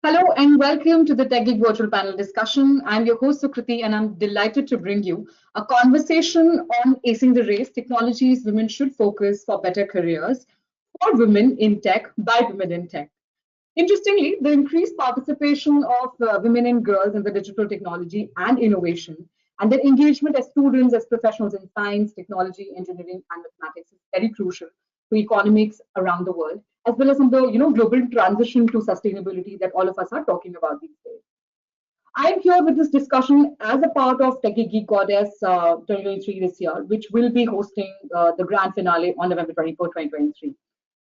Hello and welcome to the TechGeek virtual panel discussion. I'm your host Sukriti and I'm delighted to bring you a conversation on Acing the Race, technologies women should focus for better careers for women in tech by women in tech. Interestingly, the increased participation of women and girls in the digital technology and innovation and their engagement as students, as professionals in science, technology, engineering, and mathematics is very crucial to economics around the world, as well as in the global transition to sustainability that all of us are talking about these days. I'm here with this discussion as a part of Techie Geek Goddess 2023 this year, which will be hosting the grand finale on November 24, 2023.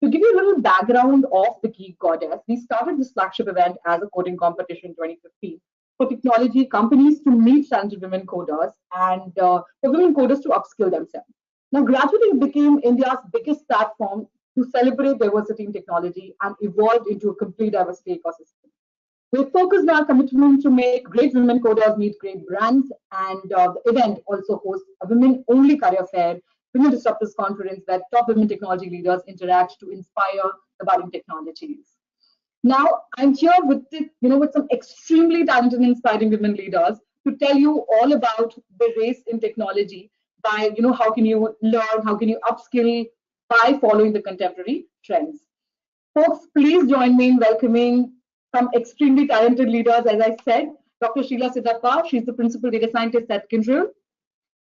To give you a little background of the Geek Goddess, we started this flagship event as a coding competition in 2015 for technology companies to meet talented women coders and for women coders to upskill themselves. Now, gradually, it became India's biggest platform to celebrate diversity in technology and evolved into a complete diversity ecosystem. We're focused on our commitment to make great women coders meet great brands, and the event also hosts a women-only career fair, Women Disruptors Conference, where top women technology leaders interact to inspire the budding technologies. Now, I'm here with some extremely talented and inspiring women leaders to tell you all about the race in technology by, how can you learn, how can you upskill by following the contemporary trends. Folks, please join me in welcoming some extremely talented leaders, as I said. Dr. Sheela Siddappa, she's the Principal Data Scientist at Kyndryl.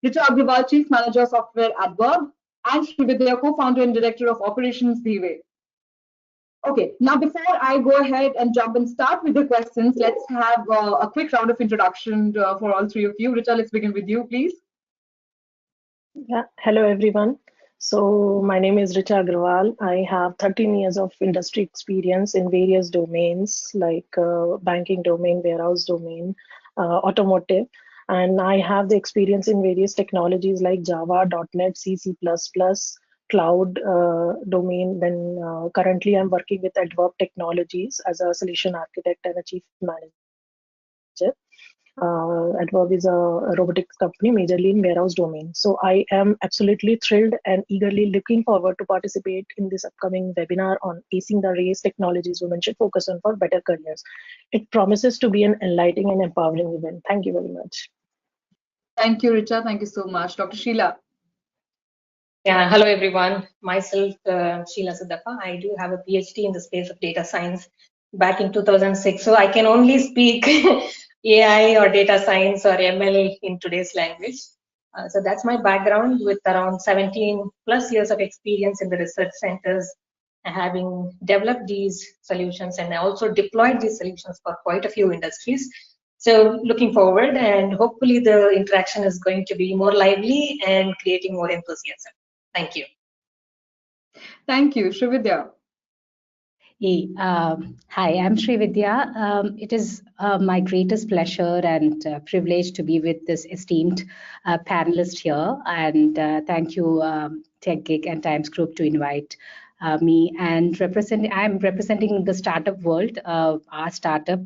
Richa, Agarwal, Chief Manager Software Addverb. And Sreevidya, Co-Founder and Director of Operations, Dhiway. Okay, now before I go ahead and jump and start with the questions, let's have a quick round of introduction for all three of you. Richa, let's begin with you, please. Yeah, hello everyone. So my name is Richa Agarwal. I have 13 years of industry experience in various domains like banking domain, warehouse domain, automotive. And I have the experience in various technologies like Java, .NET, C, C++, cloud domain. Then currently I'm working with Addverb Technologies as a solution architect and a chief manager. Addverb is a robotics company majorly in warehouse domain. So I am absolutely thrilled and eagerly looking forward to participate in this upcoming webinar on Acing the Race, technologies women should focus on for better careers. It promises to be an enlightening and empowering event. Thank you very much. Thank you, Richa. Thank you so much. Dr. Sheela. Yeah, hello everyone. Myself, Sheela Siddappa. I do have a PhD in the space of data science back in 2006. So I can only speak AI or data science or ML in today's language. So that's my background with around 17 plus years of experience in the research centers, having developed these solutions and also deployed these solutions for quite a few industries. So looking forward, and hopefully the interaction is going to be more lively and creating more enthusiasm. Thank you. Thank you. Sreevidya. Hey, hi, I'm Sreevidya. It is my greatest pleasure and privilege to be with this esteemed panelist here. And thank you, TechGeek and Times Group, to invite me. And I'm representing the startup world. Our startup,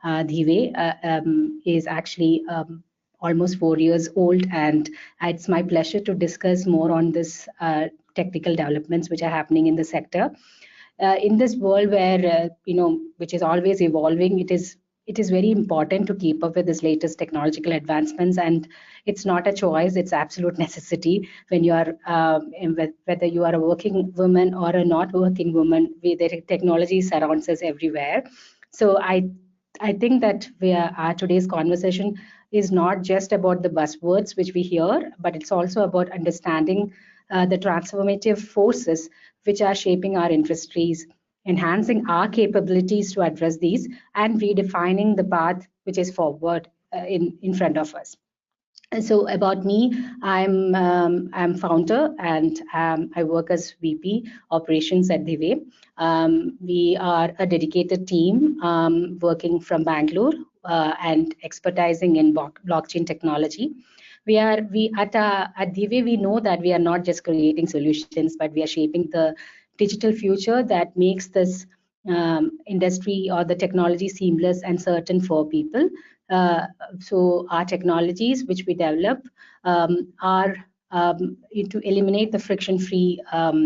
Dhiway, is actually almost 4 years old, and it's my pleasure to discuss more on this technical developments which are happening in the sector. In this world where which is always evolving, it is very important to keep up with this latest technological advancements, and it's not a choice, it's absolute necessity when you are whether you are a working woman or a not working woman. The technology surrounds us everywhere. So I think that our today's conversation is not just about the buzzwords which we hear, but it's also about understanding the transformative forces which are shaping our industries, enhancing our capabilities to address these, and redefining the path which is forward in front of us. And so about me, I'm founder and I work as VP Operations at Dhiway. We are a dedicated team working from Bangalore and expertising in blockchain technology. At Dhiway, we know that we are not just creating solutions, but we are shaping the digital future that makes this industry or the technology seamless and certain for people. So our technologies which we develop are to eliminate the friction-free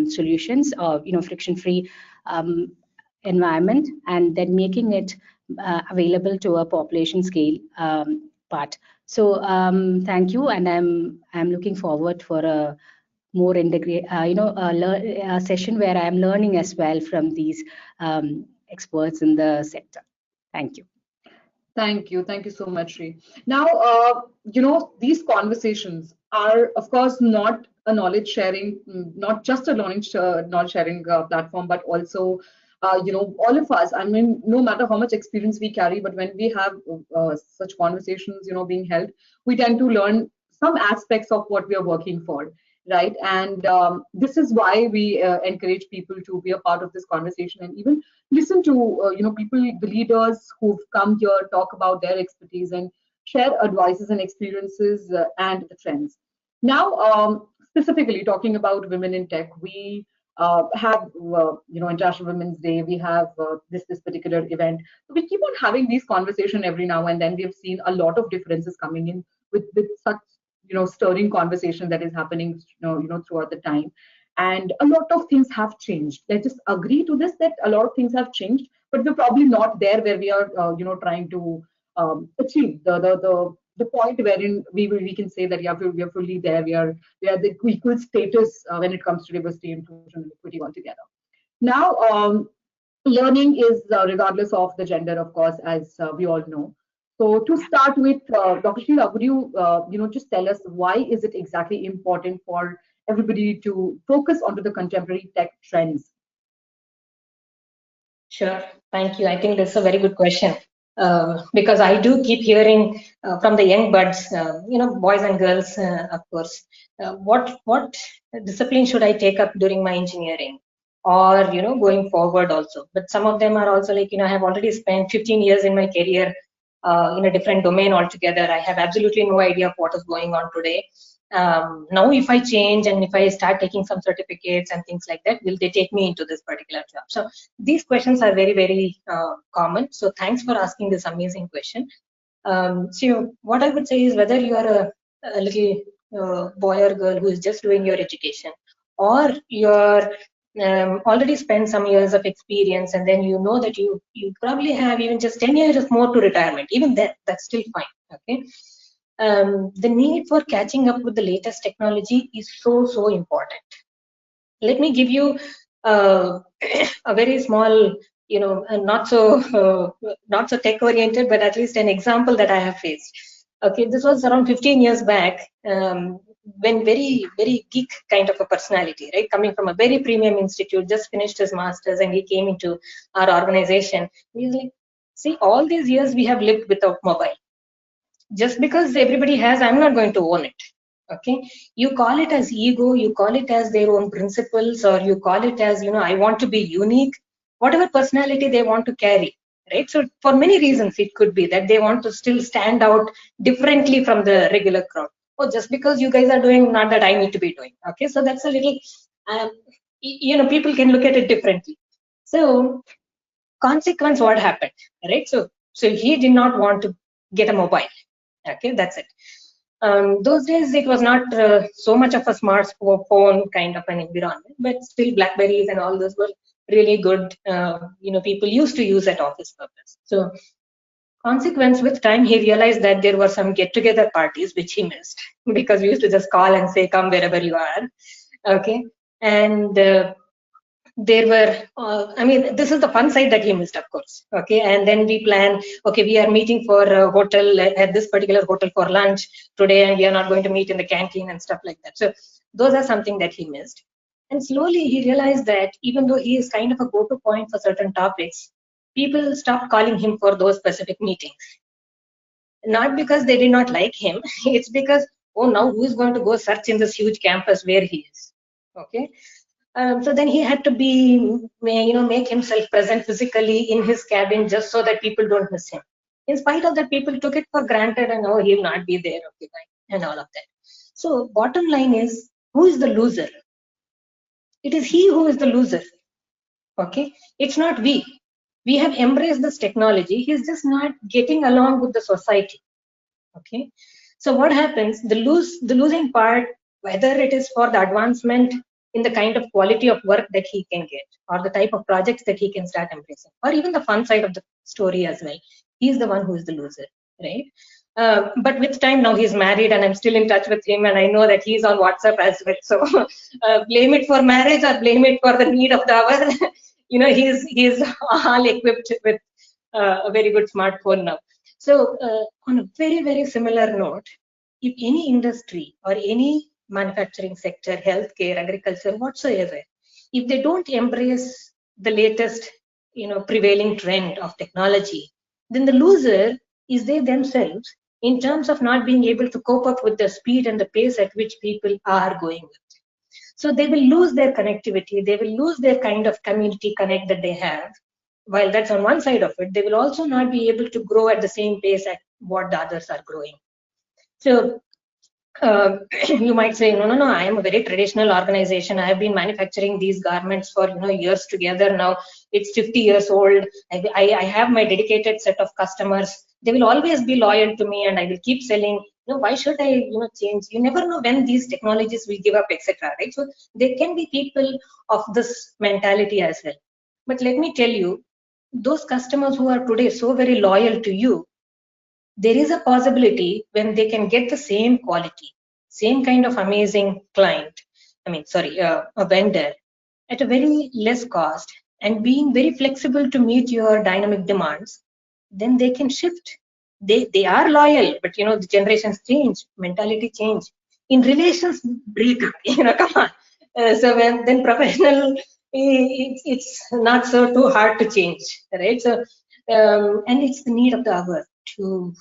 solutions or friction-free environment and then making it available to a population scale part. So thank you, and I'm looking forward for a more integrate, a session where I am learning as well from these experts in the sector. Thank you. Thank you. Thank you so much, Sri. Now, these conversations are, of course, not a knowledge sharing, not just a knowledge sharing platform, but also, all of us. I mean, no matter how much experience we carry, but when we have such conversations, being held, we tend to learn some aspects of what we are working for, right? And this is why we encourage people to be a part of this conversation and even listen to people, the leaders who've come here, talk about their expertise and share advices and experiences and the trends. Now, specifically talking about women in tech, we have International Women's Day. We have this particular event. So we keep on having these conversations every now and then. We have seen a lot of differences coming in with such stirring conversation that is happening throughout the time. And a lot of things have changed. Let's just agree to this, that a lot of things have changed, but we're probably not there where we are trying to achieve the point wherein we can say that we are fully there. We are the equal status when it comes to diversity, inclusion, and equity altogether. Now, learning is regardless of the gender, of course, as we all know. So to start with, Dr. Sheela, would you just tell us why is it exactly important for everybody to focus onto the contemporary tech trends? Sure, thank you. I think that's a very good question because I do keep hearing from the young buds, boys and girls, of course, what discipline should I take up during my engineering, or going forward also. But some of them are also like, I have already spent 15 years in my career in a different domain altogether. I have absolutely no idea of what is going on today. Now, if I change and if I start taking some certificates and things like that, will they take me into this particular job? So these questions are very, very common. So thanks for asking this amazing question. So what I would say is, whether you are a little boy or girl who is just doing your education, or you're already spent some years of experience, and then that you probably have even just 10 years more to retirement, even that's still fine. Okay. The need for catching up with the latest technology is so important. Let me give you a very small, not so tech oriented, but at least an example that I have faced. Okay, this was around 15 years back, when very geek kind of a personality, right, coming from a very premium institute, just finished his master's, and he came into our organization. He was like, see, all these years we have lived without mobile. Just because everybody has, I'm not going to own it. Okay, you call it as ego, you call it as their own principles, or you call it as, I want to be unique, whatever personality they want to carry, right? So for many reasons, it could be that they want to still stand out differently from the regular crowd. Oh, just because you guys are doing, not that I need to be doing. Okay, so that's a little, people can look at it differently. So consequence, what happened, right? So he did not want to get a mobile. Okay, that's it. Those days it was not so much of a smartphone kind of an environment, but still Blackberries and all those were really good. People used to use at office purpose. So consequence, with time he realized that there were some get-together parties which he missed, because we used to just call and say, come wherever you are. Okay, and there were, this is the fun side that he missed, of course. Okay, and then we plan, okay, we are meeting for a hotel at this particular hotel for lunch today, and we are not going to meet in the canteen and stuff like that. So those are something that he missed. And slowly he realized that even though he is kind of a go-to point for certain topics, people stopped calling him for those specific meetings. Not because they did not like him, it's because, oh, now who is going to go search in this huge campus where he is? Okay. So then he had to be, make himself present physically in his cabin, just so that people don't miss him. In spite of that, people took it for granted, and oh, he'll not be there, okay, fine, and all of that. So bottom line is, who is the loser? It is he who is the loser. Okay, it's not we. We have embraced this technology. He's just not getting along with the society. Okay, so what happens? The losing part, whether it is for the advancement in the kind of quality of work that he can get, or the type of projects that he can start embracing, or even the fun side of the story as well. He's the one who is the loser, right? But with time, now he's married and I'm still in touch with him, and I know that he's on WhatsApp as well. So blame it for marriage or blame it for the need of the hour. He's all equipped with a very good smartphone now. So on a very, very similar note, if any industry or any manufacturing sector, healthcare, agriculture, whatsoever, if they don't embrace the latest, prevailing trend of technology, then the loser is they themselves, in terms of not being able to cope up with the speed and the pace at which people are going with. So they will lose their connectivity, they will lose their kind of community connect that they have. While that's on one side of it, they will also not be able to grow at the same pace at what the others are growing. So you might say, no, I am a very traditional organization. I have been manufacturing these garments for years together now. It's 50 years old. I have my dedicated set of customers. They will always be loyal to me and I will keep selling. Why should I change? You never know when these technologies will give up, etc. Right? So there can be people of this mentality as well. But let me tell you, those customers who are today so very loyal to you, there is a possibility when they can get the same quality, same kind of amazing client, a vendor at a very less cost and being very flexible to meet your dynamic demands, then they can shift. They are loyal, but the generations change, mentality change. In relations, break up, come on. So then professional, it's not so too hard to change, right? So, and it's the need of the hour to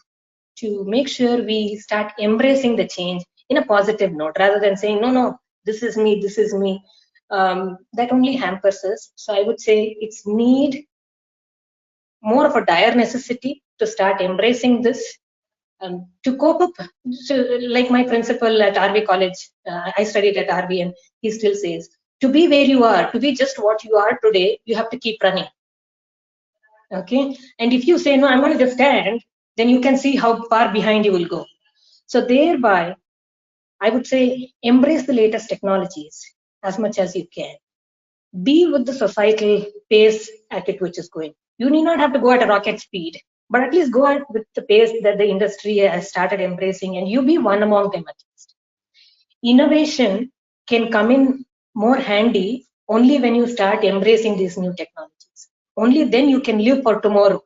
make sure we start embracing the change in a positive note, rather than saying, no, this is me. That only hampers us. So I would say it's need more of a dire necessity to start embracing this, to cope up. So like my principal at RV College, I studied at RV, and he still says, to be where you are, to be just what you are today, you have to keep running. Okay, and if you say, no, I'm going to just stand, then you can see how far behind you will go. So thereby, I would say, embrace the latest technologies as much as you can. Be with the societal pace at which is going. You need not have to go at a rocket speed, but at least go at with the pace that the industry has started embracing, and you be one among them at least. Innovation can come in more handy only when you start embracing these new technologies. Only then you can live for tomorrow.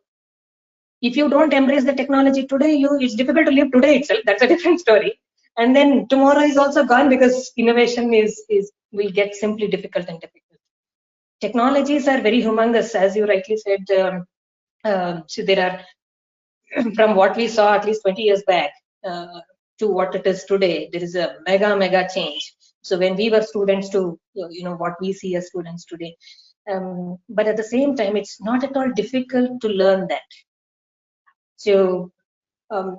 If you don't embrace the technology today, it's difficult to live today itself. That's a different story. And then tomorrow is also gone, because innovation will get simply difficult and difficult. Technologies are very humongous, as you rightly said. So there are, from what we saw at least 20 years back to what it is today, there is a mega change. So when we were students to what we see as students today, but at the same time, it's not at all difficult to learn that. So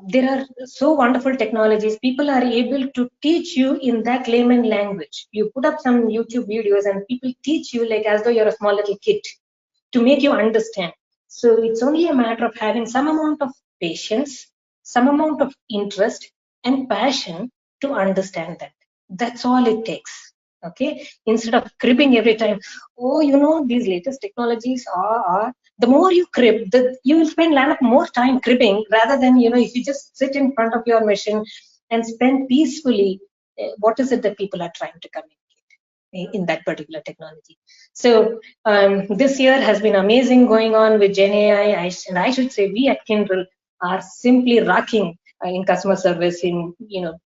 there are so wonderful technologies. People are able to teach you in that layman language. You put up some YouTube videos and people teach you like as though you're a small little kid, to make you understand. So it's only a matter of having some amount of patience, some amount of interest and passion to understand that. That's all it takes. Okay, instead of cribbing every time, these latest technologies are, the more you crib, you will spend a lot more time cribbing, rather than if you just sit in front of your machine and spend peacefully, what is it that people are trying to communicate in that particular technology. So this year has been amazing going on with Gen AI, and I should say we at Kyndryl are simply rocking in customer service in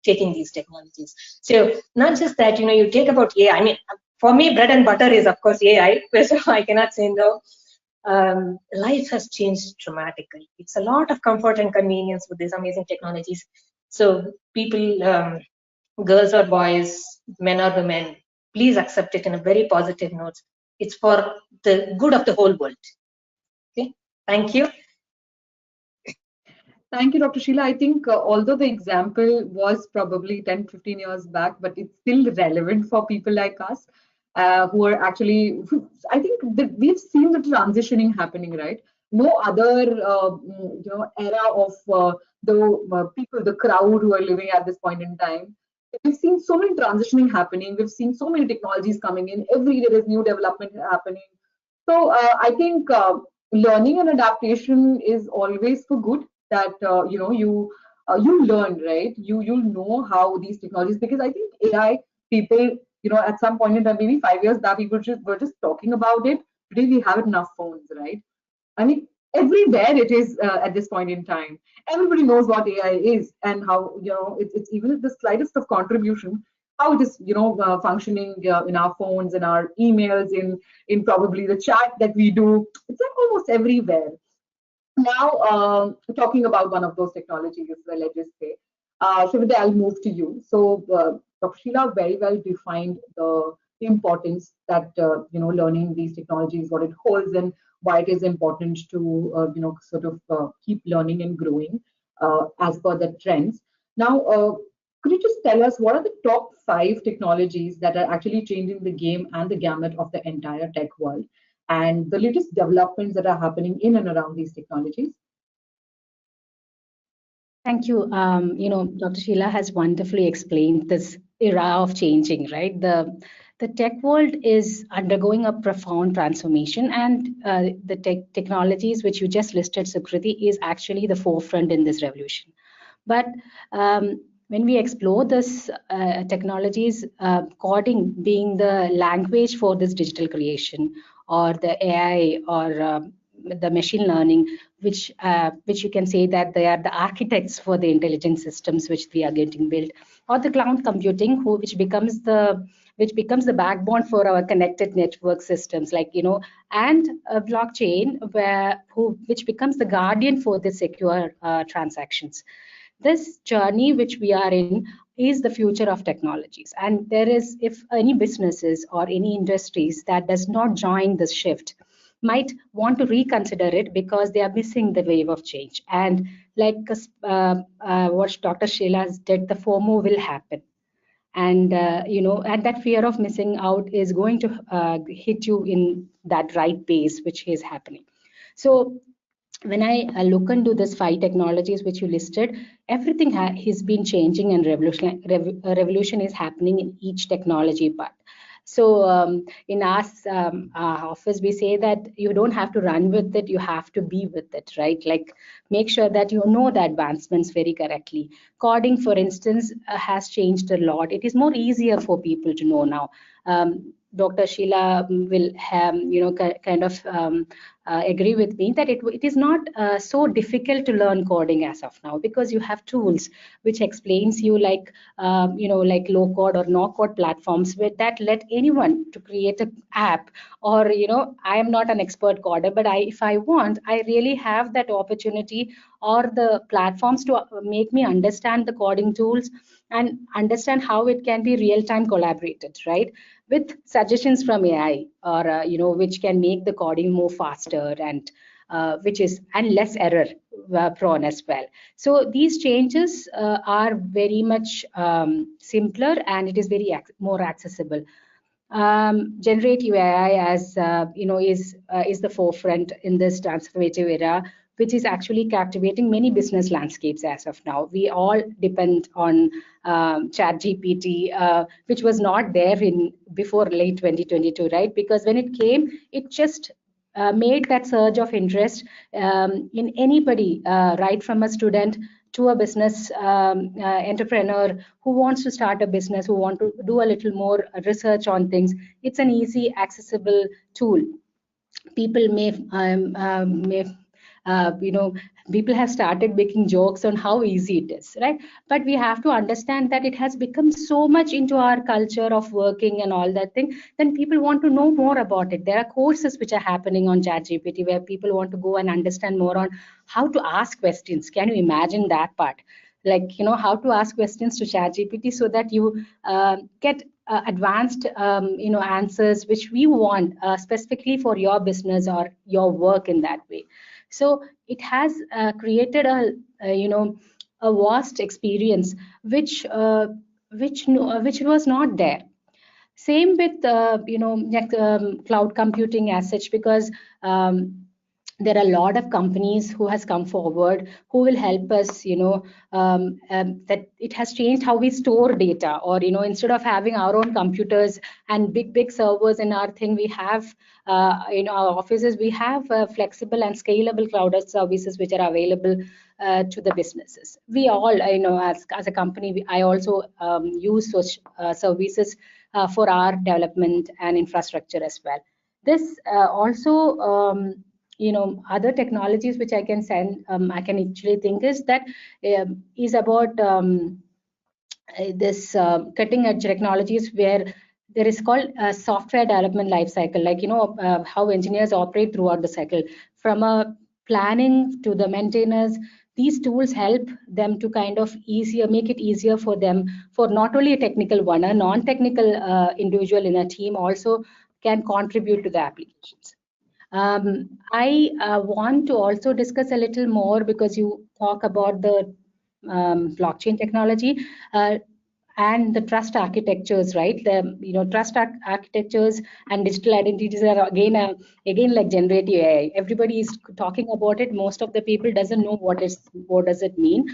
taking these technologies. So not just that, you take about AI. I mean, for me, bread and butter is of course AI, so I cannot say no. Life has changed dramatically. It's a lot of comfort and convenience with these amazing technologies. So people, girls or boys, men or women, please accept it in a very positive note. It's for the good of the whole world. Okay, thank you. Thank you, Dr. Sheela. I think although the example was probably 10, 15 years back, but it's still relevant for people like us who are actually, I think we've seen the transitioning happening, right? No other, era of the people, the crowd who are living at this point in time. we've seen so many transitioning happening. We've seen so many technologies coming in. Every day there's new development happening. So I think learning and adaptation is always for good. That you learn, right? You'll know how these technologies, because I think AI, people, at some point in time, maybe 5 years back, people were just talking about it. Today we have it in our phones, right? I mean, everywhere it is at this point in time. Everybody knows what AI is and how, it's even the slightest of contribution, how it is, functioning in our phones, in our emails, in probably the chat that we do. It's like almost everywhere. Now, talking about one of those technologies, let's just say, Sreevidya, I'll move to you. So, Dr. Sheela very well defined the importance that learning these technologies, what it holds, and why it is important to sort of keep learning and growing as per the trends. Now, could you just tell us what are the top 5 technologies that are actually changing the game and the gamut of the entire tech world, and the latest developments that are happening in and around these technologies? Thank you. Dr. Sheela has wonderfully explained this era of changing, right? The tech world is undergoing a profound transformation, and the technologies which you just listed, Sukriti, is actually the forefront in this revolution. But when we explore this technologies, coding being the language for this digital creation, or the AI, or the machine learning, which you can say that they are the architects for the intelligent systems which we are getting built, or the cloud computing, which becomes the backbone for our connected network systems, and a blockchain which becomes the guardian for the secure transactions. This journey which we are in is the future of technologies, and if any businesses or any industries that does not join this shift might want to reconsider it, because they are missing the wave of change. And like what Dr. Sheela did, the FOMO will happen. And and that fear of missing out is going to hit you in that right pace which is happening. So when I look into this 5 technologies which you listed, everything has been changing, and revolution is happening in each technology part. So in our office, we say that you don't have to run with it, you have to be with it, right? Like, make sure that you know the advancements very correctly. Coding, for instance, has changed a lot. It is more easier for people to know now. Dr. Sheela will have, kind of agree with me that it is not so difficult to learn coding as of now, because you have tools which explains you, like low code or no code platforms that let anyone to create an app. Or I am not an expert coder, but if I want, I really have that opportunity or the platforms to make me understand the coding tools and understand how it can be real-time collaborated, right, with suggestions from AI, or which can make the coding more faster, and and less error prone as well. So these changes are very much simpler, and it is very more accessible. Generative AI, as is the forefront in this transformative era, which is actually captivating many business landscapes as of now. We all depend on ChatGPT, which was not there before late 2022, right? Because when it came, it just made that surge of interest in anybody, right from a student to a business entrepreneur who wants to start a business, who want to do a little more research on things. It's an easy, accessible tool. People people have started making jokes on how easy it is, right? But we have to understand that it has become so much into our culture of working and all that thing. Then people want to know more about it. There are courses which are happening on ChatGPT where people want to go and understand more on how to ask questions. Can you imagine that part? Like, how to ask questions to ChatGPT so that you get advanced answers which we want specifically for your business or your work in that way. So it has created a vast experience which was not there. Same with cloud computing as such, because there are a lot of companies who has come forward who will help us, that it has changed how we store data, or, instead of having our own computers and big servers in our thing, we have, in our offices, we have flexible and scalable cloud services which are available to the businesses. We all, as a company, I also use such services for our development and infrastructure as well. This also, other technologies which I can I can actually think is that is about this cutting edge technologies where there is called a software development life cycle, like, how engineers operate throughout the cycle, from a planning to the maintainers. These tools help them to kind of make it easier for them, for not only a technical one, a non-technical individual in a team also can contribute to the applications. I want to also discuss a little more, because you talk about the blockchain technology and the trust architectures, right? The trust architectures and digital identities are again like generative AI. Everybody is talking about it. Most of the people doesn't know what does it mean.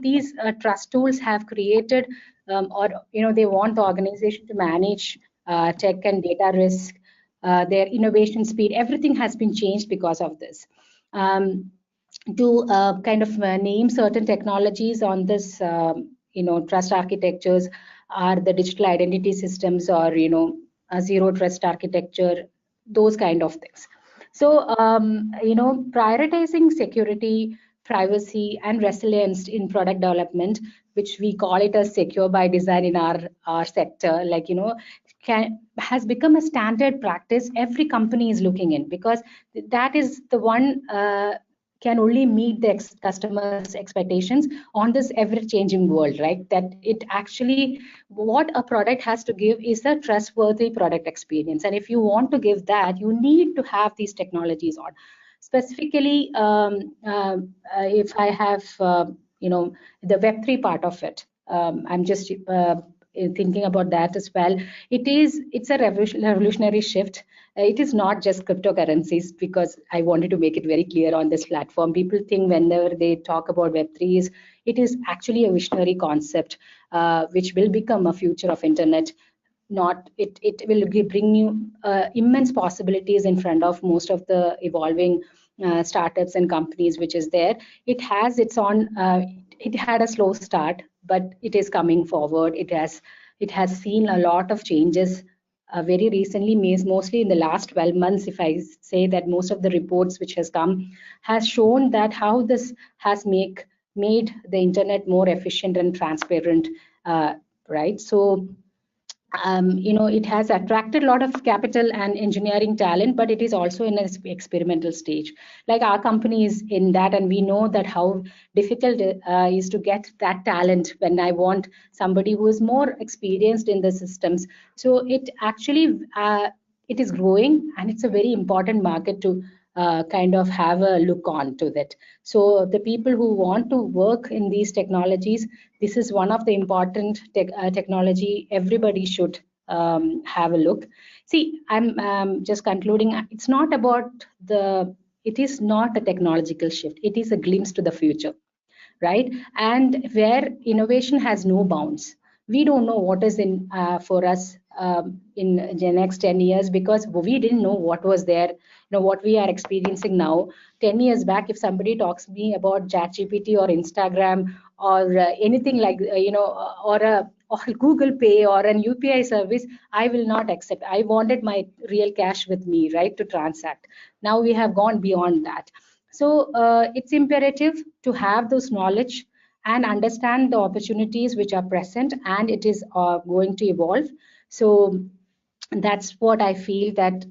These trust tools have created, or they want the organization to manage tech and data risk. Their innovation speed, everything has been changed because of this. To kind of name certain technologies on this, trust architectures are the digital identity systems, or, a zero trust architecture, those kind of things. So, prioritizing security, privacy, and resilience in product development, which we call it as secure by design in our sector, like, has become a standard practice every company is looking in, because that is the one can only meet the customers' expectations on this ever-changing world, right? That it actually, what a product has to give is a trustworthy product experience. And if you want to give that, you need to have these technologies on. Specifically, if I have, the Web3 part of it, I'm just thinking about that as well. It's a revolutionary shift. It is not just cryptocurrencies, because I wanted to make it very clear on this platform. People think whenever they talk about Web3s, it is actually a visionary concept, which will become a future of internet. It will bring you immense possibilities in front of most of the evolving startups and companies which is there. It has its own, it had a slow start, but it is coming forward. It has seen a lot of changes very recently, mostly in the last 12 months. If I say that most of the reports which has come has shown that how this has made the internet more efficient and transparent, right? So, it has attracted a lot of capital and engineering talent, but it is also in an experimental stage. Like our company is in that, and we know that how difficult it is to get that talent when I want somebody who is more experienced in the systems. So it actually, it is growing, and it's a very important market to kind of have a look on to that. So the people who want to work in these technologies, this is one of the important technology everybody should have a look. See, I'm just concluding. It's not about it is not a technological shift. It is a glimpse to the future, right? And where innovation has no bounds. We don't know what is in for us in the next 10 years, because we didn't know what was there. What we are experiencing now. 10 years back, if somebody talks to me about ChatGPT or Instagram or anything like, or Google Pay or an UPI service, I will not accept. I wanted my real cash with me, right, to transact. Now we have gone beyond that. So it's imperative to have those knowledge and understand the opportunities which are present, and it is going to evolve. So that's what I feel, that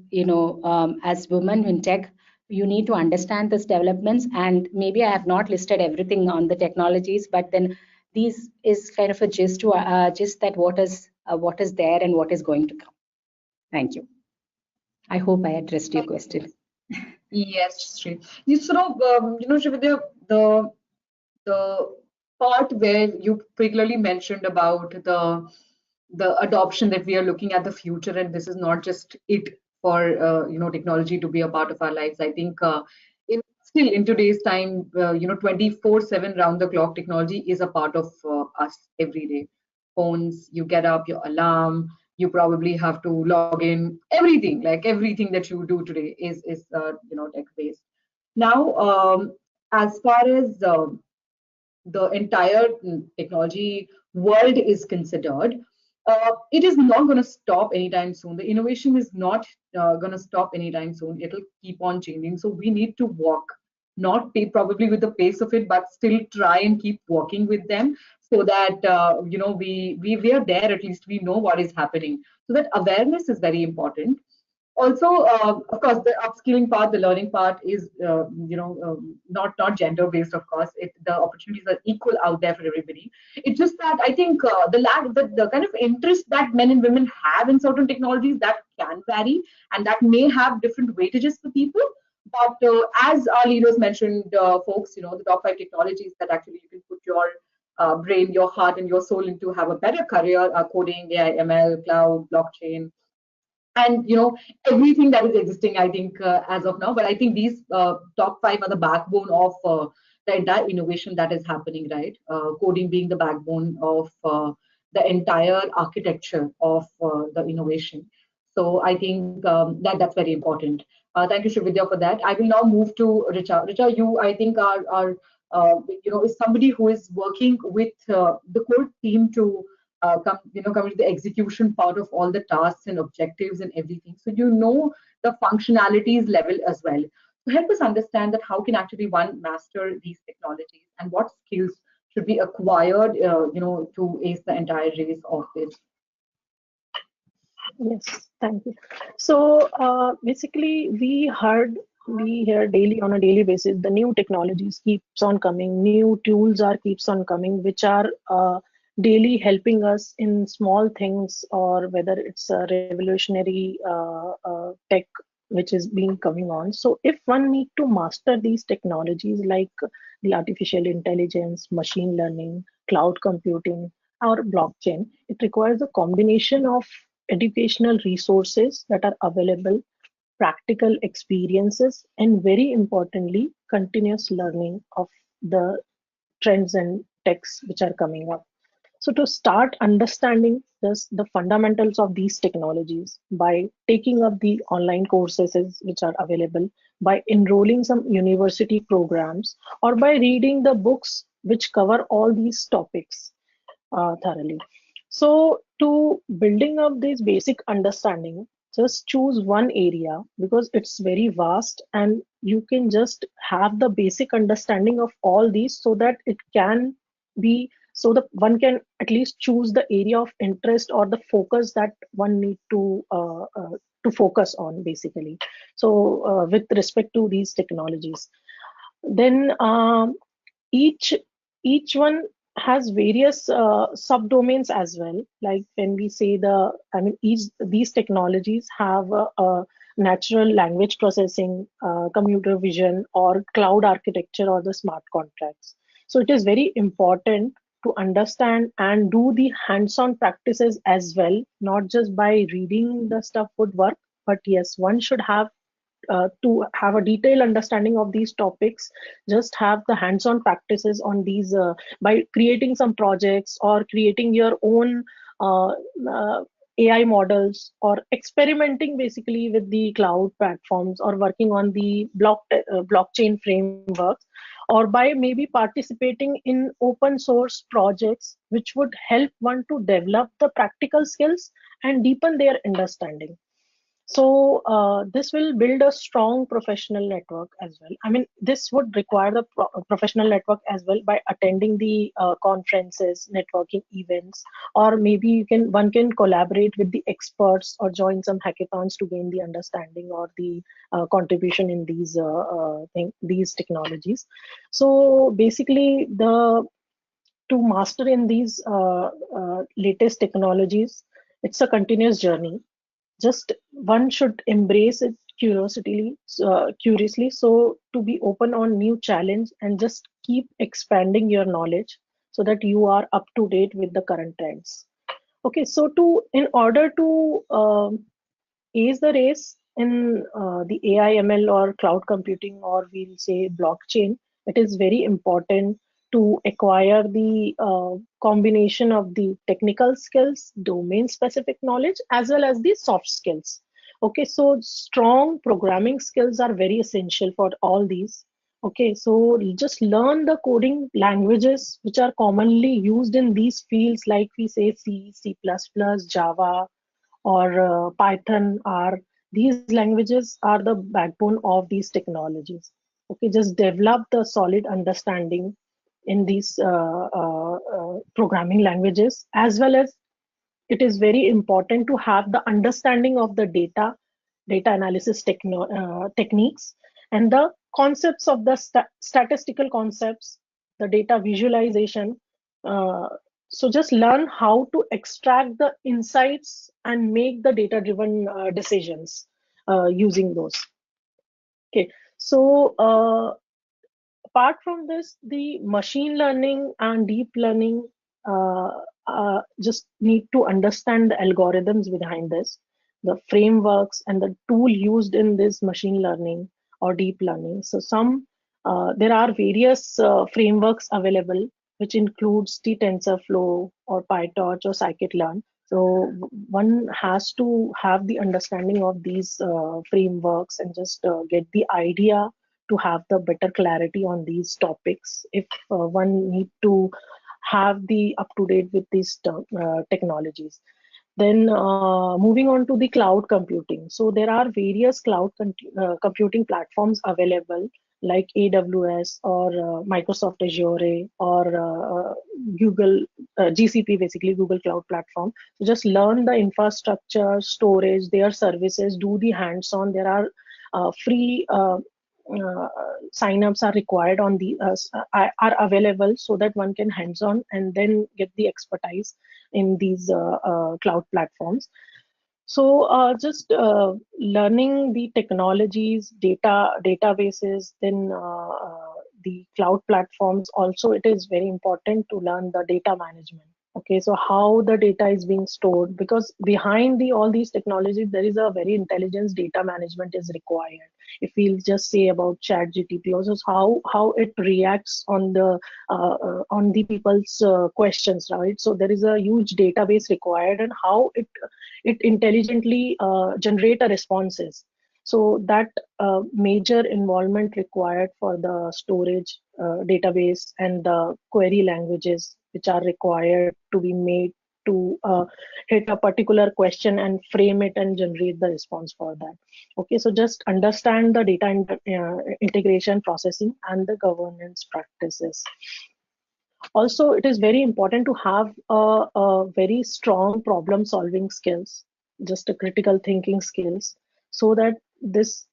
as women in tech, you need to understand these developments. And maybe I have not listed everything on the technologies, but then these is kind of a gist to just that what is there and what is going to come. Thank you. I hope I addressed your question. Yes, Sri. Sreevidya, the part where you particularly mentioned about the adoption, that we are looking at the future, and this is not just it for technology to be a part of our lives. I think still in today's time, 24/7 round the clock technology is a part of us every day. Phones, you get up, your alarm, you probably have to log in. Everything, like everything that you do today is tech based. Now, as far as the entire technology world is considered, it is not going to stop anytime soon. The innovation is not going to stop anytime soon. It'll keep on changing. So we need to walk, not pay, probably with the pace of it, but still try and keep walking with them, so that we are there. At least we know what is happening. So that awareness is very important. Also, of course, the upskilling part, the learning part is not gender based. Of course, the opportunities are equal out there for everybody. It's just that I think the kind of interest that men and women have in certain technologies, that can vary, and that may have different weightages for people. But as our leaders mentioned, folks, the top 5 technologies that actually you can put your brain, your heart, and your soul into, have a better career are coding, AI, ML, cloud, blockchain, and everything that is existing, I think, as of now. But I think these top 5 are the backbone of the entire innovation that is happening, right? Coding being the backbone of the entire architecture of the innovation. So I think that's very important. Thank you, Sreevidya, for that. I will now move to Richa. Richa, you, I think, are is somebody who is working with the core team to come to the execution part of all the tasks and objectives and everything. So the functionalities level as well. So help us understand that how can actually one master these technologies, and what skills should be acquired, to ace the entire race of this. Yes, thank you. So basically, we hear daily, on a daily basis, the new technologies keeps on coming, new tools keeps on coming, which are daily helping us in small things, or whether it's a revolutionary tech which is being coming on. So if one need to master these technologies like the artificial intelligence, machine learning, cloud computing, or blockchain, it requires a combination of educational resources that are available, practical experiences, and very importantly, continuous learning of the trends and techs which are coming up. So to start understanding the fundamentals of these technologies, by taking up the online courses which are available, by enrolling some university programs, or by reading the books which cover all these topics thoroughly. So to building up this basic understanding, just choose one area, because it's very vast and you can just have the basic understanding of all these, so that it can be, so that one can at least choose the area of interest or the focus that one need to focus on, basically. So with respect to these technologies, then each one has various subdomains as well. Like when we say these technologies have natural language processing, computer vision, or cloud architecture, or the smart contracts. So it is very important to understand and do the hands-on practices as well. Not just by reading the stuff would work, but yes, one should have to have a detailed understanding of these topics. Just have the hands-on practices on these by creating some projects, or creating your own AI models, or experimenting basically with the cloud platforms, or working on the blockchain frameworks, or by maybe participating in open source projects which would help one to develop the practical skills and deepen their understanding. So this will build a strong professional network as well. I mean, this would require the professional network as well, by attending the conferences, networking events, or maybe one can collaborate with the experts, or join some hackathons to gain the understanding or the contribution in these technologies. So basically, to master in these latest technologies, it's a continuous journey. Just one should embrace it curiously, so to be open on new challenge, and just keep expanding your knowledge, so that you are up to date with the current trends. Okay, so in order to ace the race, in the AI, ML, or cloud computing, or we'll say blockchain, it is very important to acquire the combination of the technical skills, domain specific knowledge, as well as the soft skills. Okay, so strong programming skills are very essential for all these. Okay, so just learn the coding languages which are commonly used in these fields, like we say C, C++, Java, or Python. Are these languages are the backbone of these technologies. Okay, just develop the solid understanding in these programming languages, as well as it is very important to have the understanding of the data analysis techniques, and the concepts of the statistical concepts, the data visualization. uh, so just learn how to extract the insights and make the data driven decisions using those. Okay, so apart from this, the machine learning and deep learning just need to understand the algorithms behind this, the frameworks and the tool used in this machine learning or deep learning. So there are various frameworks available, which includes the TensorFlow or PyTorch or scikit-learn. So one has to have the understanding of these frameworks and just get the idea to have the better clarity on these topics if one need to have the up to date with these technologies. Then moving on to the cloud computing. So there are various cloud computing platforms available, like AWS or Microsoft Azure or Google GCP, basically Google Cloud Platform. So just learn the infrastructure, storage, their services, do the hands-on. There are free signups are required on the are available, so that one can hands-on and then get the expertise in these cloud platforms. So just learning the technologies, databases, then the cloud platforms. Also, it is very important to learn the data management. Okay, so how the data is being stored, because behind all these technologies, there is a very intelligence data management is required. If we'll just say about ChatGPT, also how it reacts on the people's questions, right? So there is a huge database required, and how it intelligently generate a responses. So that major involvement required for the storage database and the query languages which are required to be made to hit a particular question and frame it and generate the response for that. Okay, so just understand the data integration, processing, and the governance practices. Also, it is very important to have a very strong problem solving skills, just a critical thinking skills, so that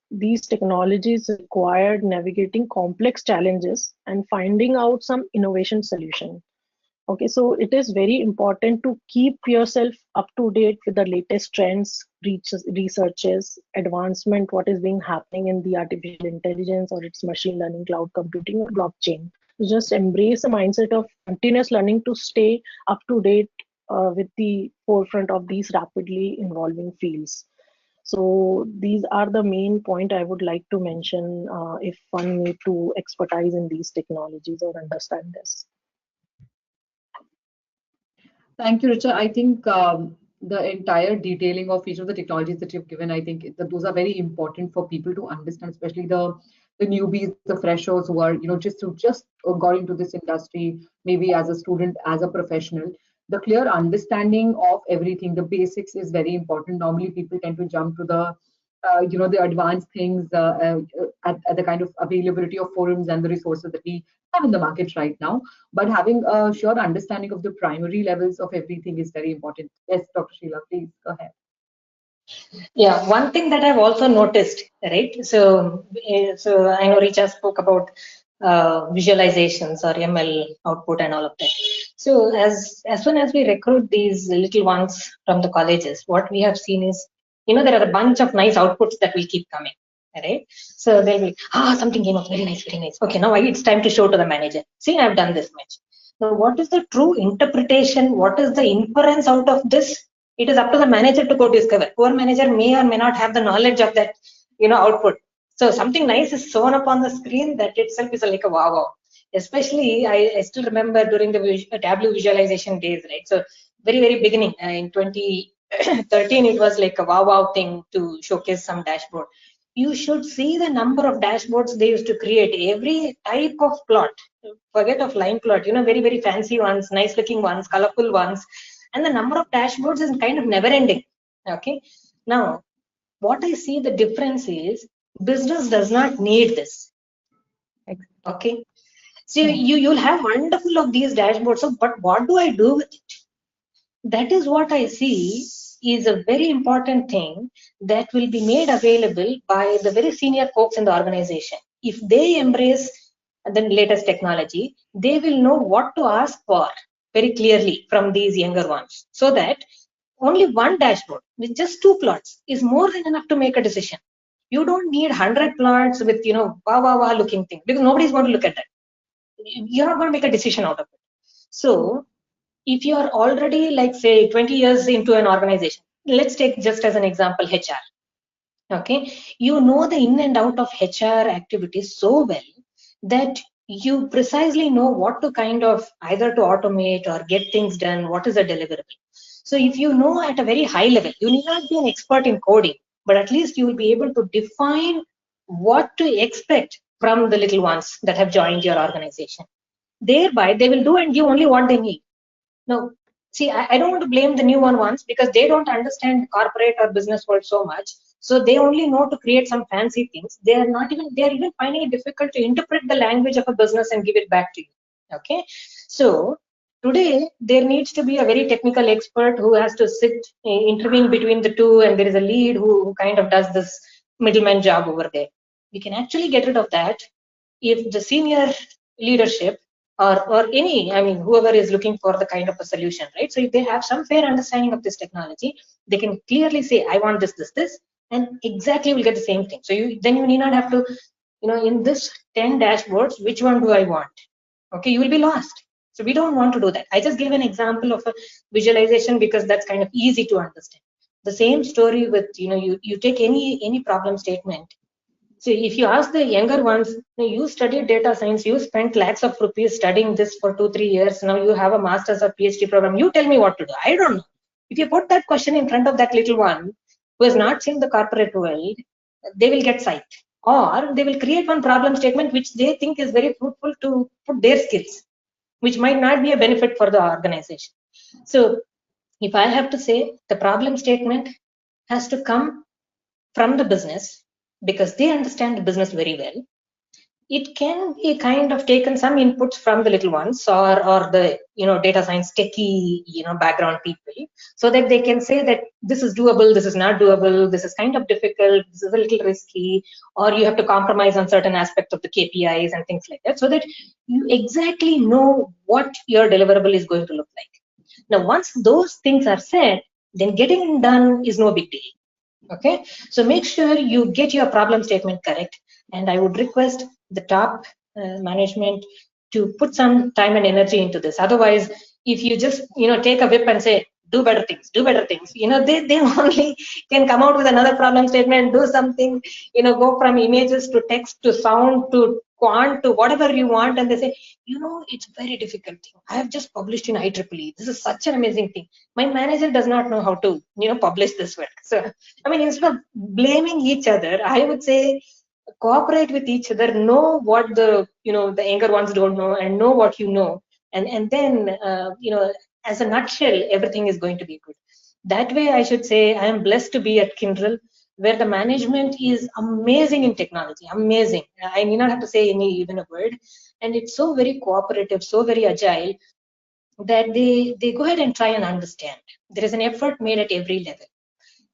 these technologies required navigating complex challenges and finding out some innovation solution. Okay, so it is very important to keep yourself up to date with the latest trends, researches, advancement, what is being happening in the artificial intelligence or its machine learning, cloud computing, or blockchain. So just embrace a mindset of continuous learning to stay up to date with the forefront of these rapidly evolving fields. So these are the main point I would like to mention if one need to expertise in these technologies or understand this. Thank you, Richa. I think the entire detailing of each of the technologies that you've given, I think that those are very important for people to understand, especially the newbies, the freshers who are, just got into this industry, maybe as a student, as a professional. The clear understanding of everything, the basics is very important. Normally, people tend to jump to the the advanced things at the kind of availability of forums and the resources that we have in the market right now. But having a sure understanding of the primary levels of everything is very important. Yes, Dr. Sheela, please go ahead. Yeah, one thing that I've also noticed, right? So I know Richa spoke about visualizations or ML output and all of that. So as soon as we recruit these little ones from the colleges, what we have seen is, there are a bunch of nice outputs that will keep coming, right? So they'll be, something came up, very nice, very nice. Okay, now it's time to show to the manager. See, I've done this much. So what is the true interpretation? What is the inference out of this? It is up to the manager to go discover. Poor manager may or may not have the knowledge of that, output. So something nice is shown up on the screen, that itself is like a wow. Especially, I still remember during the Tableau visualization days, right? So very, very beginning, in 2013, it was like a wow thing to showcase some dashboard. You should see the number of dashboards they used to create. Every type of plot, forget of line plot, very, very fancy ones, nice looking ones, colorful ones. And the number of dashboards is kind of never ending. Okay. Now, what I see the difference is business does not need this. Okay. So you'll have wonderful of these dashboards. So, but what do I do with it? That is what I see is a very important thing that will be made available by the very senior folks in the organization. If they embrace the latest technology, they will know what to ask for very clearly from these younger ones, so that only one dashboard with just 2 plots is more than enough to make a decision. You don't need 100 plots with, wow looking thing, because nobody's going to look at that. You're not going to make a decision out of it. So if you are already, like, say, 20 years into an organization, let's take just as an example HR. Okay, you know the in and out of HR activities so well that you precisely know what to kind of either to automate or get things done, what is a deliverable. So if you know at a very high level, you need not be an expert in coding, but at least you will be able to define what to expect from the little ones that have joined your organization. Thereby, they will do and give only what they need. Now, see, I don't want to blame the new ones because they don't understand corporate or business world so much. So they only know to create some fancy things. They are even finding it difficult to interpret the language of a business and give it back to you. Okay. So today there needs to be a very technical expert who has to sit interviewing between the two, and there is a lead who kind of does this middleman job over there. We can actually get rid of that if the senior leadership or any, whoever is looking for the kind of a solution, right? So if they have some fair understanding of this technology, they can clearly say, I want this, and exactly will get the same thing. So then you need not have to, in this 10 dashboards, which one do I want? Okay, you will be lost. So we don't want to do that. I just gave an example of a visualization because that's kind of easy to understand. The same story with, you take any problem statement. So if you ask the younger ones, you studied data science, you spent lakhs of rupees studying this for 2-3 years. Now you have a master's or PhD program. You tell me what to do. I don't know. If you put that question in front of that little one who has not seen the corporate world, they will get psyched. Or they will create one problem statement which they think is very fruitful to put their skills, which might not be a benefit for the organization. So if I have to say, the problem statement has to come from the business, because they understand the business very well. It can be kind of taken some inputs from the little ones or the data science techie background people, so that they can say that this is doable, this is not doable, this is kind of difficult, this is a little risky, or you have to compromise on certain aspects of the KPIs and things like that, so that you exactly know what your deliverable is going to look like. Now, once those things are said, then getting done is no big deal. Okay, so make sure you get your problem statement correct, and I would request the top management to put some time and energy into this. Otherwise, if you just take a whip and say do better things, they only can come out with another problem statement, do something, go from images to text to sound to quant to whatever you want, and they say, it's very difficult thing. I have just published in IEEE. This is such an amazing thing. My manager does not know how to, publish this work. So, instead of blaming each other, I would say cooperate with each other, know what the younger ones don't know, and know what you know, and then as a nutshell, everything is going to be good. That way, I should say I am blessed to be at Kyndryl, where the management is amazing in technology, amazing. I need not have to say even a word, and it's so very cooperative, so very agile, that they go ahead and try and understand. There is an effort made at every level.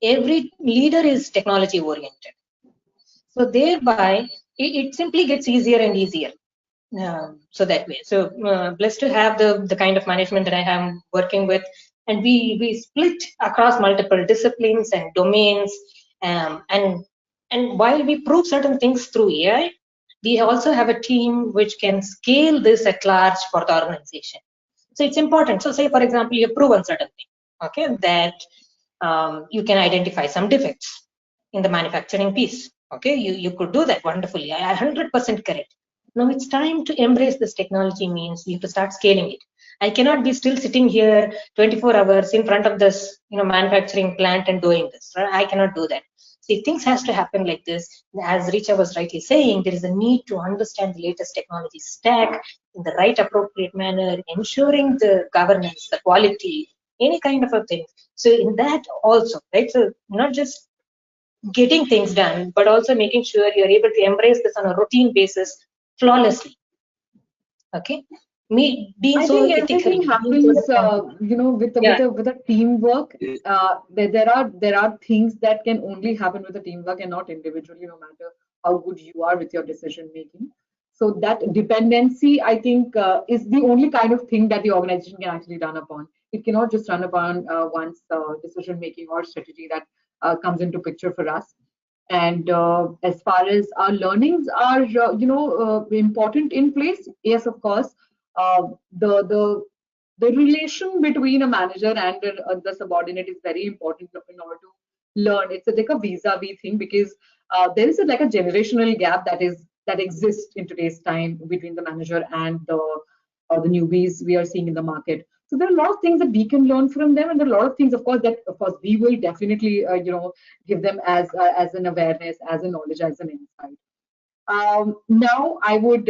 Every leader is technology oriented. So thereby, it simply gets easier and easier. So that way. So blessed to have the kind of management that I am working with. And we split across multiple disciplines and domains. And while we prove certain things through AI, we also have a team which can scale this at large for the organization. So it's important. So say, for example, you have proven certain thing, okay, that you can identify some defects in the manufacturing piece. Okay, you could do that wonderfully. I 100% correct. Now it's time to embrace this technology means you have to start scaling it. I cannot be still sitting here 24 hours in front of this, manufacturing plant and doing this. Right? I cannot do that. See, things has to happen like this. As Richa was rightly saying, there is a need to understand the latest technology stack in the right appropriate manner, ensuring the governance, the quality, any kind of a thing. So in that also, right? So not just getting things done, but also making sure you're able to embrace this on a routine basis flawlessly. Okay, me being so think everything happens, with a teamwork. There are things that can only happen with a teamwork and not individually, no matter how good you are with your decision making. So that dependency, I think, is the only kind of thing that the organization can actually run upon. It cannot just run upon one's decision making or strategy that comes into picture for us. And as far as our learnings are, important in place, yes, of course, the relation between a manager and the subordinate is very important in order to learn. It's like a vis-a-vis thing, because there is like a generational gap that exists in today's time between the manager and the newbies we are seeing in the market. So there are a lot of things that we can learn from them, and there are a lot of things, of course, that we will definitely give them as an awareness, as a knowledge, as an insight. Now I would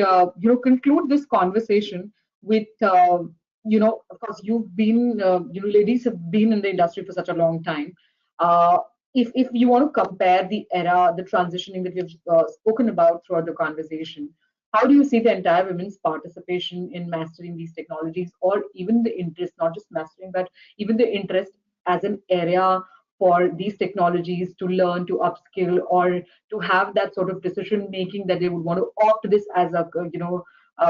conclude this conversation with of course, you've been ladies have been in the industry for such a long time. If you want to compare the era, the transitioning that we've spoken about throughout the conversation, how do you see the entire women's participation in mastering these technologies, or even the interest, not just mastering, but even the interest as an area for these technologies to learn, to upskill, or to have that sort of decision making that they would want to opt this as a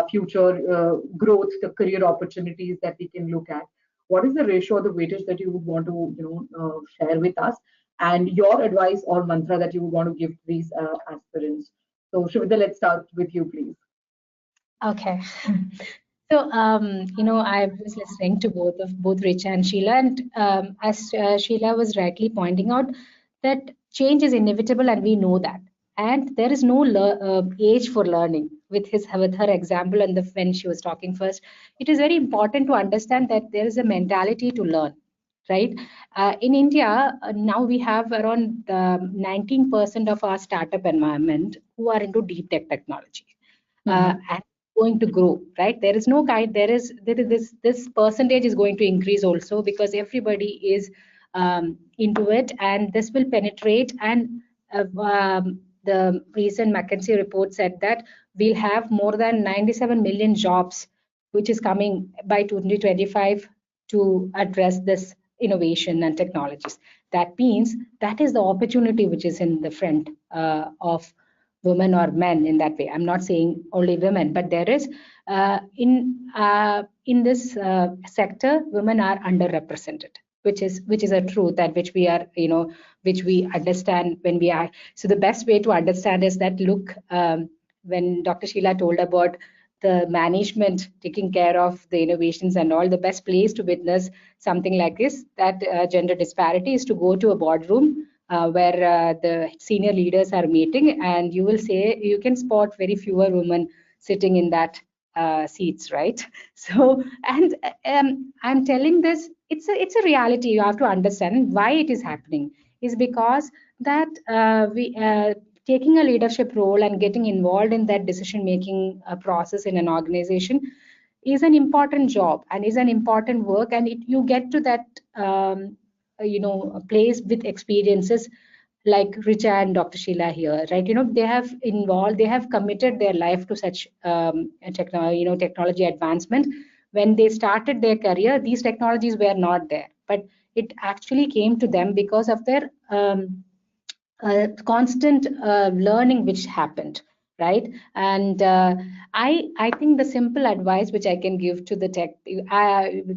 future growth, the career opportunities that we can look at? What is the ratio or the weightage that you would want to share with us, and your advice or mantra that you would want to give these aspirants? So Sreevidya, let's start with you, please. Okay. So, I was listening to both Richa and Sheela, and as Sheela was rightly pointing out, that change is inevitable, and we know that. And there is no age for learning. With her example, and when she was talking first, it is very important to understand that there is a mentality to learn, right? In India, now we have around 19% of our startup environment who are into deep tech technology. And going to grow, right? There is no guide. This percentage is going to increase also, because everybody is into it, and this will penetrate. And the recent McKinsey report said that we'll have more than 97 million jobs, which is coming by 2025 to address this innovation and technologies. That means that is the opportunity which is in the front of women or men in that way. I'm not saying only women, but there is in this sector, women are underrepresented, which is a truth, that which we are, which we understand when we are. So the best way to understand is that, look, when Dr. Sheela told about the management taking care of the innovations and all, the best place to witness something like this, that gender disparity, is to go to a boardroom where the senior leaders are meeting, and you will say you can spot very fewer women sitting in that seats, right? So, and I'm telling this, it's a reality. You have to understand why it is happening. Is because that we taking a leadership role and getting involved in that decision making process in an organization is an important job and is an important work, and you get to that a place with experiences like Richa and Dr. Sheela here, right? They have committed their life to such technology advancement. When they started their career, these technologies were not there, but it actually came to them because of their constant learning which happened, right? And I think the simple advice which I can give to the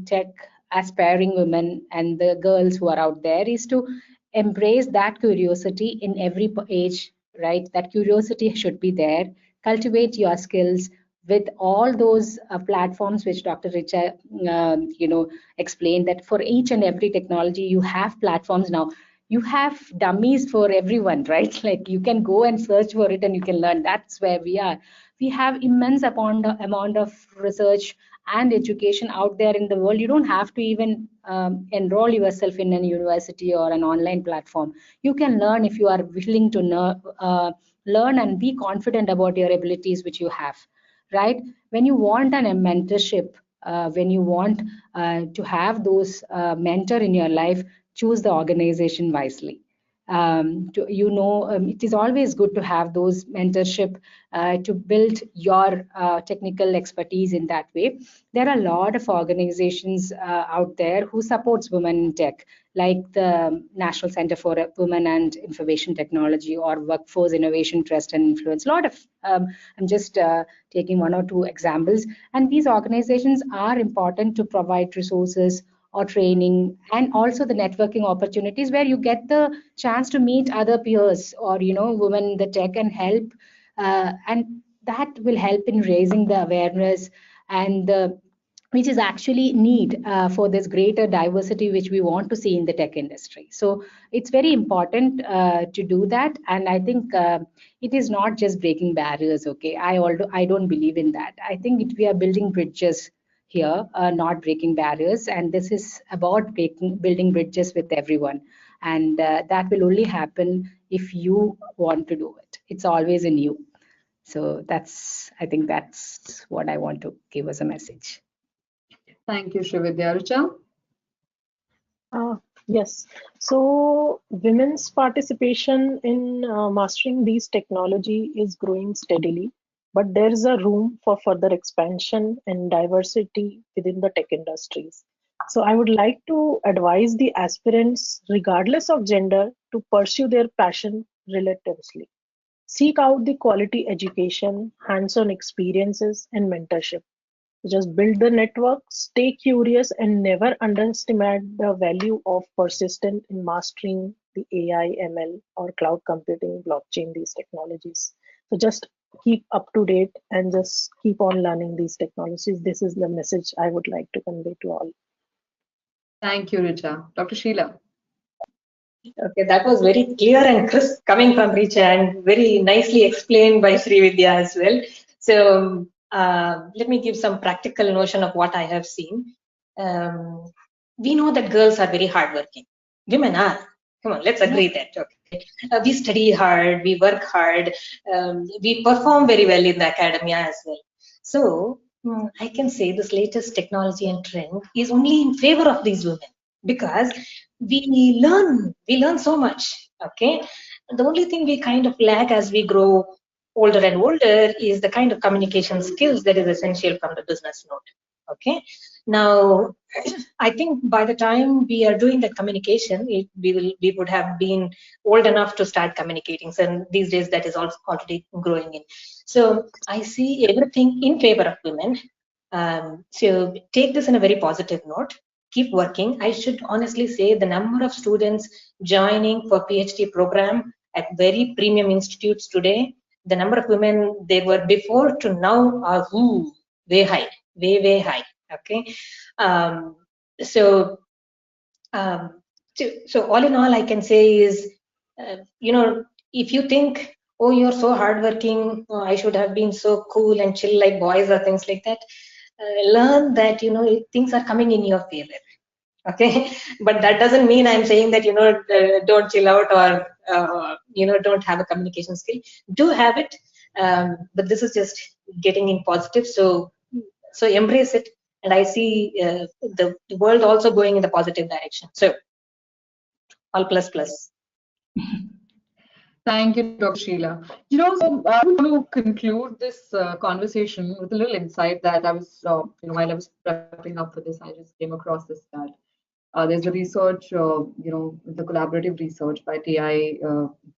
tech aspiring women and the girls who are out there is to embrace that curiosity in every age, right? That curiosity should be there. Cultivate your skills, with all those platforms which Dr. Richa, explained, that for each and every technology, you have platforms now. You have dummies for everyone, right? Like you can go and search for it and you can learn. That's where we are. We have immense amount of research and education out there in the world. You don't have to even enroll yourself in a university or an online platform. You can learn if you are willing to learn and be confident about your abilities which you have, right? When you want a mentorship, when you want to have those mentor in your life, choose the organization wisely. It is always good to have those mentorship to build your technical expertise in that way. There are a lot of organizations out there who supports women in tech, like the National Center for Women and Information Technology or Workforce Innovation Trust and Influence. A lot of, I'm just taking one or two examples. And these organizations are important to provide resources or training, and also the networking opportunities where you get the chance to meet other peers or women in the tech and help, and that will help in raising the awareness and which is actually need for this greater diversity which we want to see in the tech industry. So it's very important to do that, and I think it is not just breaking barriers. Okay, I don't believe in that. I think we are building bridges here, not breaking barriers, and this is about building bridges with everyone, and that will only happen if you want to do it. It's always in you. So I think that's what I want to give as a message. Thank you, Sreevidya. Richa? Yes. So women's participation in mastering these technology is growing steadily, but there is a room for further expansion and diversity within the tech industries. So I would like to advise the aspirants, regardless of gender, to pursue their passion relentlessly. Seek out the quality education, hands-on experiences, and mentorship. Just build the network, stay curious, and never underestimate the value of persistent in mastering the AI, ML, or cloud computing, blockchain, these technologies. So just keep up to date and just keep on learning these technologies. This is the message I would like to convey to all. Thank you, Richa. Dr. Sheela? Okay, that was very clear and crisp coming from Richa and very nicely explained by Sreevidya as well. So let me give some practical notion of what I have seen. We know that girls are very hardworking. Women are. Come on, let's agree that. Okay, we study hard, we work hard, we perform very well in the academia as well. So I can say this latest technology and trend is only in favor of these women, because we learn so much. Okay, the only thing we kind of lack as we grow older and older is the kind of communication skills that is essential from the business note. Okay, now I think by the time we are doing that communication, we would have been old enough to start communicating. So these days that is also already growing in. So I see everything in favor of women. So take this in a very positive note. Keep working. I should honestly say the number of students joining for PhD program at very premium institutes today, the number of women they were before to now are way high, way high. Okay, so all in all, I can say is, if you think, oh, you're so hardworking, oh, I should have been so cool and chill like boys or things like that, learn that things are coming in your favor. Okay, but that doesn't mean I'm saying that don't chill out or don't have a communication skill. Do have it, but this is just getting in positive. So embrace it, and I see the world also going in the positive direction. So all plus. Thank you, Dr. Sheela. So I want to conclude this conversation with a little insight that I was, while I was prepping up for this, I just came across this that there's a research, the collaborative research by TI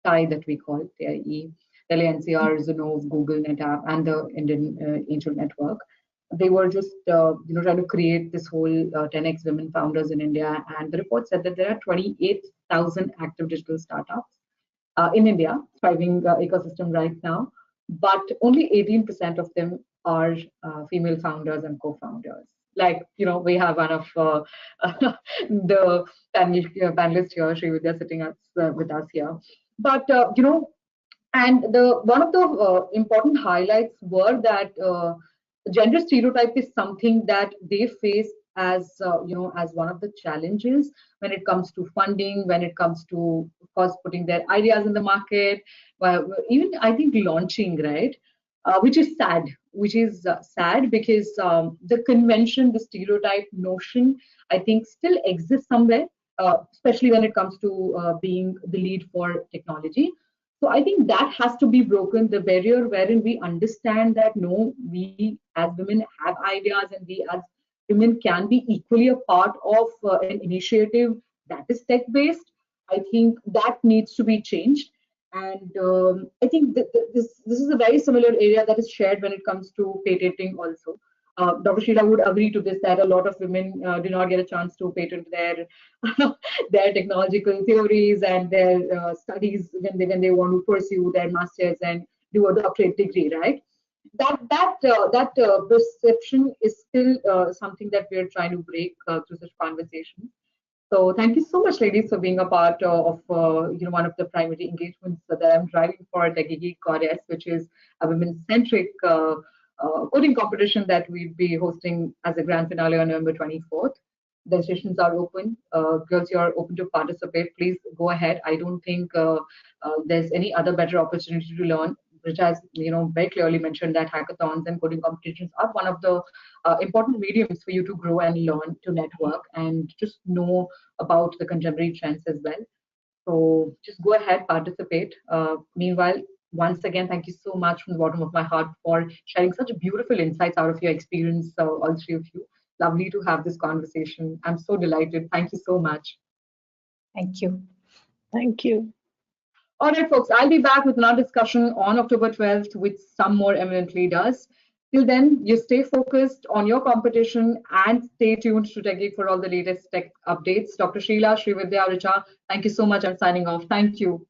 that we call TIE, Delhi NCR, Zenove, Google, NetApp, and the Indian Angel Network. They were just, trying to create this whole 10x women founders in India, and the report said that there are 28,000 active digital startups in India, thriving ecosystem right now, but only 18% of them are female founders and co-founders. Like, we have one of the panelists here, Sreevidya, sitting with us here. But, and one of the important highlights were that gender stereotype is something that they face as as one of the challenges when it comes to funding, when it comes to, of course, putting their ideas in the market, even I think launching, right? Which is sad. Which is sad because the convention, the stereotype notion, I think still exists somewhere, especially when it comes to being the lead for technology. So I think that has to be broken, the barrier wherein we understand that no, we as women have ideas and we as women can be equally a part of an initiative that is tech-based. I think that needs to be changed. And I think this is a very similar area that is shared when it comes to patenting also. Dr. Sheela would agree to this, that a lot of women do not get a chance to patent their their technological theories and their studies when they want to pursue their masters and do a doctorate degree, right? That perception is still something that we are trying to break through such conversations. So thank you so much, ladies, for being a part of one of the primary engagements that I'm driving for Techie Goddess, which is a women-centric coding competition that we'll be hosting as a grand finale on November 24th. The sessions are open. Girls, you are open to participate. Please go ahead. I don't think there's any other better opportunity to learn. Richa has, very clearly mentioned that hackathons and coding competitions are one of the important mediums for you to grow and learn, to network, and just know about the contemporary trends as well. So just go ahead, participate. Meanwhile, once again, thank you so much from the bottom of my heart for sharing such beautiful insights out of your experience, all three of you. Lovely to have this conversation. I'm so delighted. Thank you so much. Thank you. Thank you. All right, folks, I'll be back with another discussion on October 12th with some more eminent leaders. Till then, you stay focused on your competition and stay tuned to TechGeek for all the latest tech updates. Dr. Sheela, Sreevidya, Richa, thank you so much. I'm signing off. Thank you.